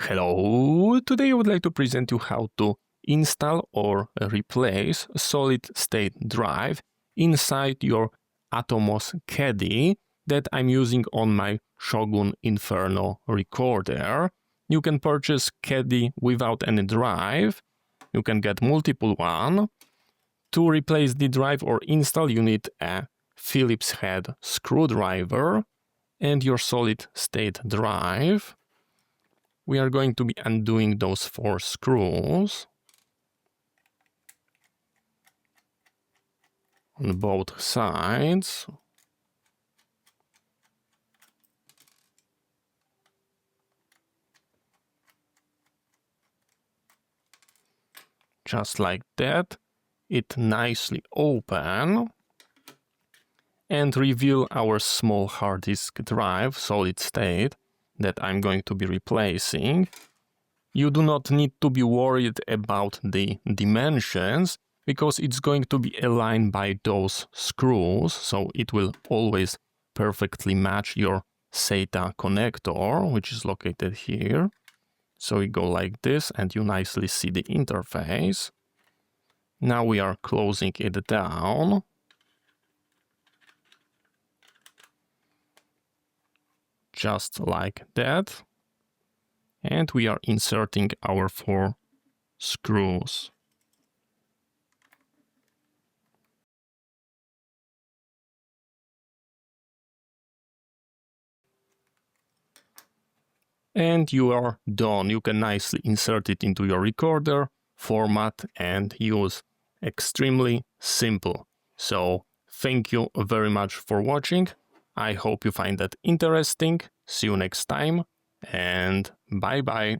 Hello, today I would like to present you how to install or replace a solid-state drive inside your ATOMOS Caddy that I'm using on my Shogun Inferno recorder. You can purchase Caddy without any drive. You can get multiple one. To replace the drive or install, you need a Phillips head screwdriver and your solid-state drive. We are going to be undoing those 4 screws on both sides. Just like that. It nicely open and reveal our small hard disk drive, solid state, that I'm going to be replacing. You do not need to be worried about the dimensions because it's going to be aligned by those screws, so it will always perfectly match your SATA connector, which is located here. So we go like this and you nicely see the interface. Now we are closing it down. Just like that. And we are inserting our 4 screws. And you are done. You can nicely insert it into your recorder, format and use. Extremely simple. So thank you very much for watching. I hope you find that interesting. See you next time and bye bye.